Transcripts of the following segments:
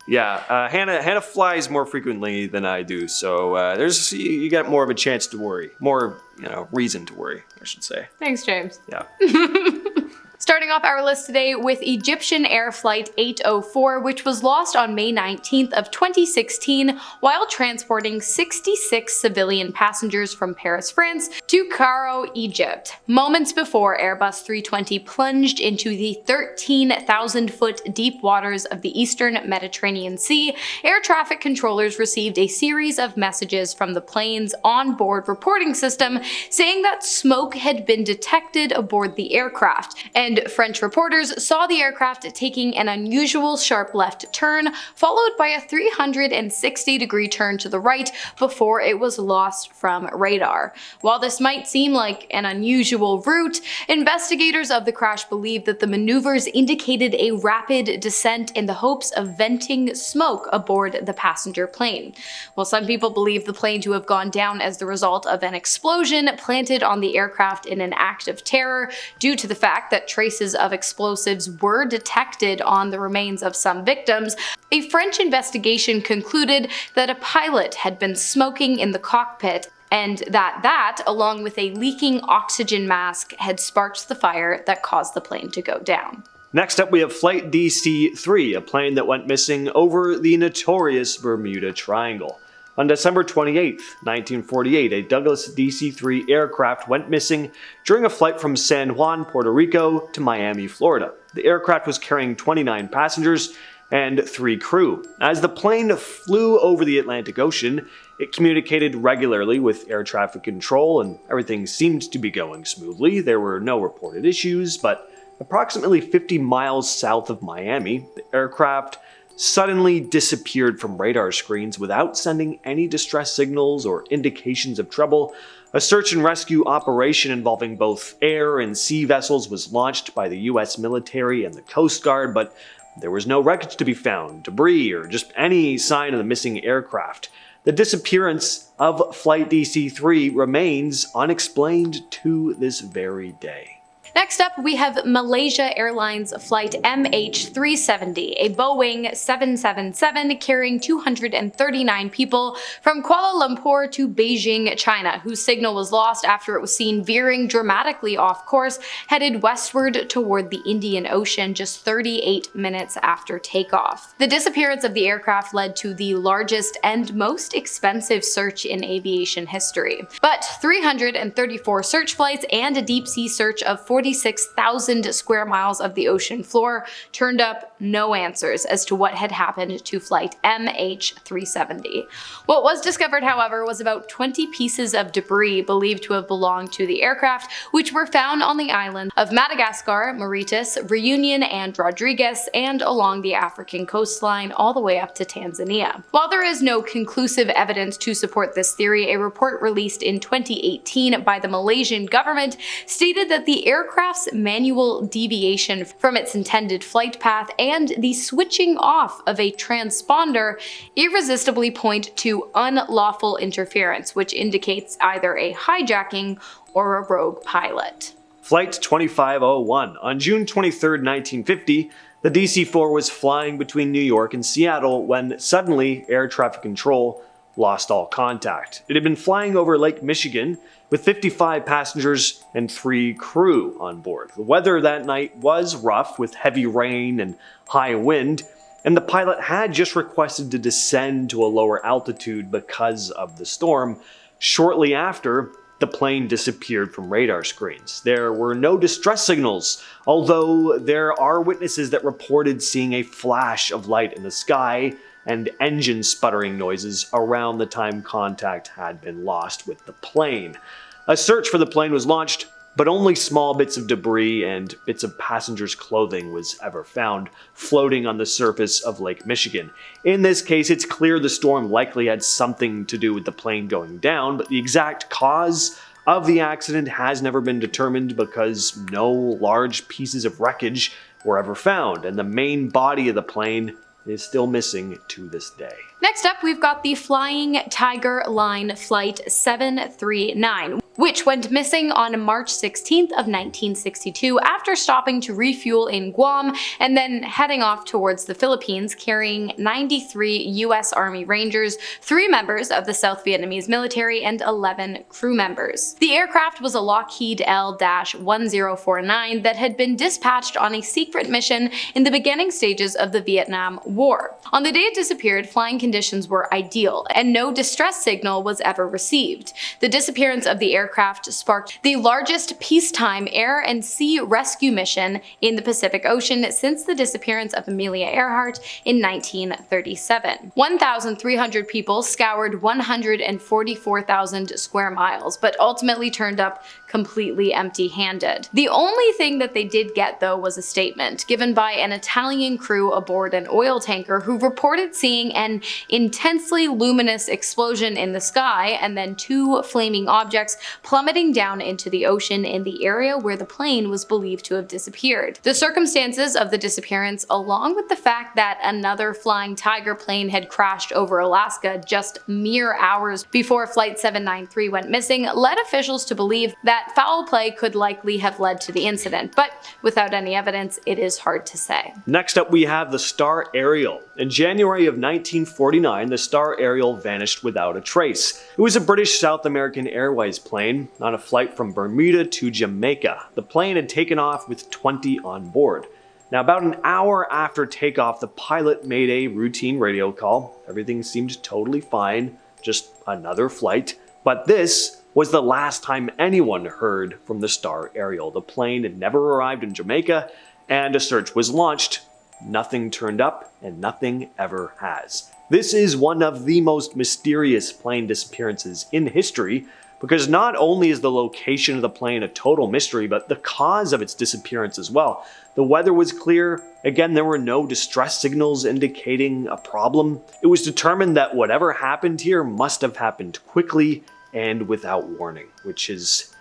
Yeah, Hannah flies more frequently than I do, so you got more of a chance to worry, more reason to worry, I should say. Thanks, James. Yeah. Starting off our list today with EgyptianAir Flight 804, which was lost on May 19th of 2016 while transporting 66 civilian passengers from Paris, France to Cairo, Egypt. Moments before Airbus 320 plunged into the 13,000-foot deep waters of the eastern Mediterranean Sea, air traffic controllers received a series of messages from the plane's onboard reporting system saying that smoke had been detected aboard the aircraft, and French reporters saw the aircraft taking an unusual sharp left turn, followed by a 360-degree turn to the right before it was lost from radar. While this might seem like an unusual route, investigators of the crash believe that the maneuvers indicated a rapid descent in the hopes of venting smoke aboard the passenger plane. While some people believe the plane to have gone down as the result of an explosion planted on the aircraft in an act of terror due to the fact that traces of explosives were detected on the remains of some victims, a French investigation concluded that a pilot had been smoking in the cockpit and that, along with a leaking oxygen mask, had sparked the fire that caused the plane to go down. Next up we have Flight DC-3, a plane that went missing over the notorious Bermuda Triangle. On December 28, 1948, a Douglas DC-3 aircraft went missing during a flight from San Juan, Puerto Rico to Miami, Florida. The aircraft was carrying 29 passengers and 3 crew. As the plane flew over the Atlantic Ocean, it communicated regularly with air traffic control and everything seemed to be going smoothly. There were no reported issues, but approximately 50 miles south of Miami, the aircraft suddenly disappeared from radar screens without sending any distress signals or indications of trouble. A search and rescue operation involving both air and sea vessels was launched by the US military and the Coast Guard, but there was no wreckage to be found, debris, or just any sign of the missing aircraft. The disappearance of Flight DC-3 remains unexplained to this very day. Next up, we have Malaysia Airlines Flight MH370, a Boeing 777 carrying 239 people from Kuala Lumpur to Beijing, China, whose signal was lost after it was seen veering dramatically off course, headed westward toward the Indian Ocean just 38 minutes after takeoff. The disappearance of the aircraft led to the largest and most expensive search in aviation history. But 334 search flights and a deep-sea search of 46,000 square miles of the ocean floor turned up no answers as to what had happened to Flight MH370. What was discovered, however, was about 20 pieces of debris believed to have belonged to the aircraft, which were found on the islands of Madagascar, Mauritius, Reunion, and Rodrigues, and along the African coastline all the way up to Tanzania. While there is no conclusive evidence to support this theory, a report released in 2018 by the Malaysian government stated that the aircraft's manual deviation from its intended flight path and the switching off of a transponder irresistibly point to unlawful interference, which indicates either a hijacking or a rogue pilot. Flight 2501. On June 23, 1950, the DC-4 was flying between New York and Seattle when suddenly air traffic control lost all contact. It had been flying over Lake Michigan with 55 passengers and 3 crew on board. The weather that night was rough with heavy rain and high wind, and the pilot had just requested to descend to a lower altitude because of the storm. Shortly after, the plane disappeared from radar screens. There were no distress signals, although there are witnesses that reported seeing a flash of light in the sky and engine sputtering noises around the time contact had been lost with the plane. A search for the plane was launched, but only small bits of debris and bits of passengers' clothing was ever found floating on the surface of Lake Michigan. In this case, it's clear the storm likely had something to do with the plane going down, but the exact cause of the accident has never been determined because no large pieces of wreckage were ever found, and the main body of the plane is still missing to this day. Next up, we've got the Flying Tiger Line Flight 739, which went missing on March 16th of 1962 after after stopping to refuel in Guam and then heading off towards the Philippines carrying 93 US Army Rangers, 3 members of the South Vietnamese military, and 11 crew members. The aircraft was a Lockheed L-1049 that had been dispatched on a secret mission in the beginning stages of the Vietnam War. On the day it disappeared, flying conditions were ideal, and no distress signal was ever received. The disappearance of the aircraft sparked the largest peacetime air and sea rescue mission in the Pacific Ocean since the disappearance of Amelia Earhart in 1937. 1,300 people scoured 144,000 square miles, but ultimately turned up completely empty-handed. The only thing that they did get, though, was a statement given by an Italian crew aboard an oil tanker who reported seeing an intensely luminous explosion in the sky and then 2 flaming objects plummeting down into the ocean in the area where the plane was believed to have disappeared. The circumstances of the disappearance, along with the fact that another Flying Tiger plane had crashed over Alaska just mere hours before Flight 793 went missing, led officials to believe that foul play could likely have led to the incident, but without any evidence, it is hard to say. Next up, we have the Star Ariel. In January of 1949, the Star Ariel vanished without a trace. It was a British South American Airways plane on a flight from Bermuda to Jamaica. The plane had taken off with 20 on board. Now, about an hour after takeoff, the pilot made a routine radio call. Everything seemed totally fine, just another flight. But this was the last time anyone heard from the Star Ariel. The plane had never arrived in Jamaica, and a search was launched. Nothing turned up, and nothing ever has. This is one of the most mysterious plane disappearances in history, because not only is the location of the plane a total mystery, but the cause of its disappearance as well. The weather was clear. Again, there were no distress signals indicating a problem. It was determined that whatever happened here must have happened quickly and without warning, which is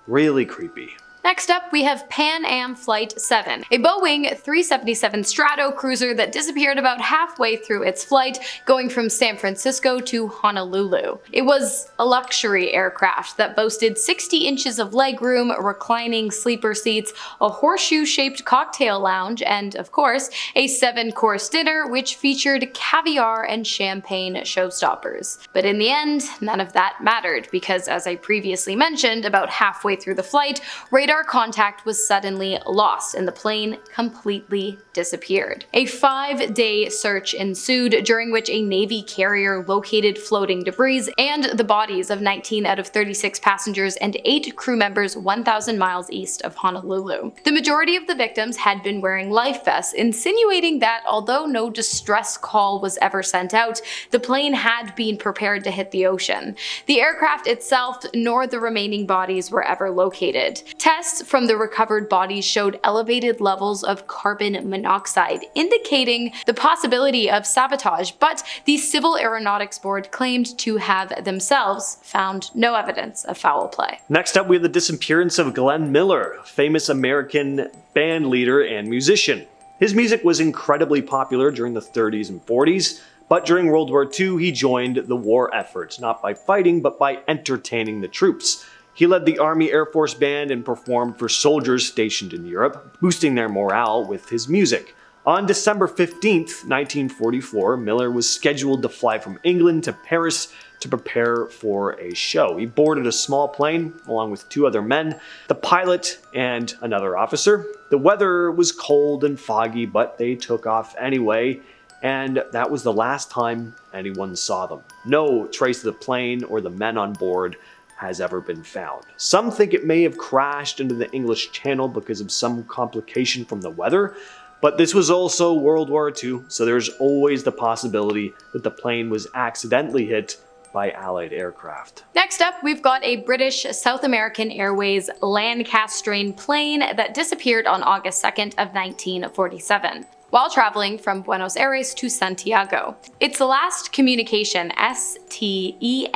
really creepy. Next up, we have Pan Am Flight 7, a Boeing 377 Strato cruiser that disappeared about halfway through its flight, going from San Francisco to Honolulu. It was a luxury aircraft that boasted 60 inches of legroom, reclining sleeper seats, a horseshoe-shaped cocktail lounge, and, of course, a 7-course dinner which featured caviar and champagne showstoppers. But in the end, none of that mattered because, as I previously mentioned, about halfway through the flight, radar contact was suddenly lost and the plane completely disappeared. A 5-day search ensued, during which a Navy carrier located floating debris and the bodies of 19 out of 36 passengers and 8 crew members 1,000 miles east of Honolulu. The majority of the victims had been wearing life vests, insinuating that although no distress call was ever sent out, the plane had been prepared to hit the ocean. The aircraft itself nor the remaining bodies were ever located. Tests from the recovered bodies showed elevated levels of carbon monoxide, indicating the possibility of sabotage, but the Civil Aeronautics Board claimed to have themselves found no evidence of foul play. Next up, we have the disappearance of Glenn Miller, a famous American band leader and musician. His music was incredibly popular during the 30s and 40s, but during World War II, he joined the war effort, not by fighting, but by entertaining the troops. He led the Army Air Force Band and performed for soldiers stationed in Europe, boosting their morale with his music. On December 15th, 1944, Miller was scheduled to fly from England to Paris to prepare for a show. He boarded a small plane along with 2 other men, the pilot and another officer. The weather was cold and foggy, but they took off anyway, and that was the last time anyone saw them. No trace of the plane or the men on board has ever been found. Some think it may have crashed into the English Channel because of some complication from the weather, but this was also World War II, so there's always the possibility that the plane was accidentally hit by Allied aircraft. Next up, we've got a British South American Airways Lancastrian plane that disappeared on August 2nd of 1947. While traveling from Buenos Aires to Santiago. Its last communication, STENDEC,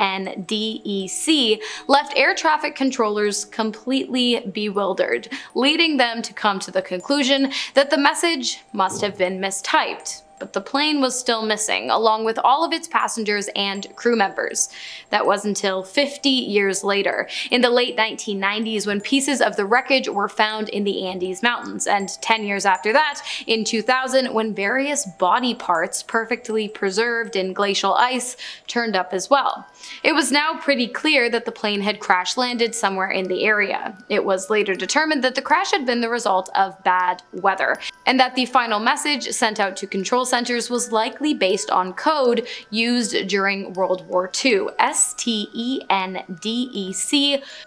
left air traffic controllers completely bewildered, leading them to come to the conclusion that the message must have been mistyped. but the plane was still missing, along with all of its passengers and crew members. That was until 50 years later, in the late 1990s, when pieces of the wreckage were found in the Andes Mountains, and 10 years after that, in 2000, when various body parts perfectly preserved in glacial ice turned up as well. It was now pretty clear that the plane had crash-landed somewhere in the area. It was later determined that the crash had been the result of bad weather, and that the final message sent out to control centers was likely based on code used during World War II. STENDEC,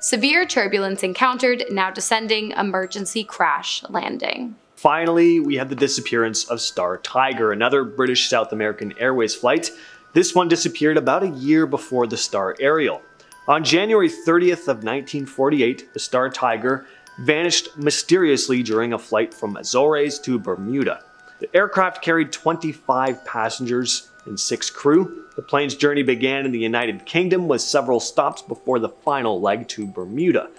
severe turbulence encountered, now descending, emergency crash landing. Finally, we have the disappearance of Star Tiger, another British South American Airways flight. This one disappeared about a year before the Star Ariel. On January 30th of 1948, the Star Tiger vanished mysteriously during a flight from Azores to Bermuda. The aircraft carried 25 passengers and 6 crew. The plane's journey began in the United Kingdom with several stops before the final leg to Bermuda.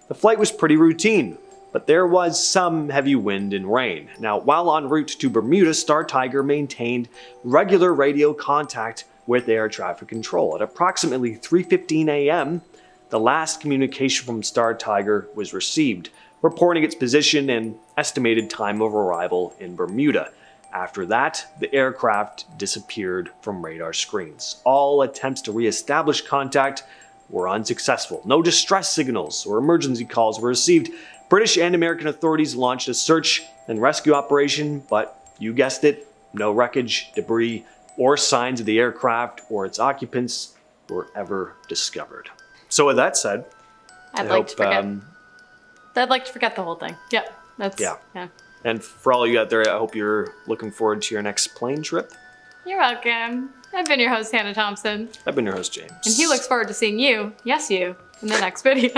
The flight was pretty routine, but there was some heavy wind and rain. Now, while en route to Bermuda, Star Tiger maintained regular radio contact with air traffic control. At approximately 3:15 a.m., the last communication from Star Tiger was received, reporting its position and estimated time of arrival in Bermuda. After that, the aircraft disappeared from radar screens. All attempts to re-establish contact were unsuccessful. No distress signals or emergency calls were received. British and American authorities launched a search and rescue operation, but you guessed it, no wreckage, debris, or signs of the aircraft or its occupants were ever discovered. So with that said, I'd like to forget the whole thing. Yep. Yeah. And for all you out there, I hope you're looking forward to your next plane trip. You're welcome. I've been your host, Hannah Thompson. I've been your host, James. And he looks forward to seeing you, yes you, in the next video.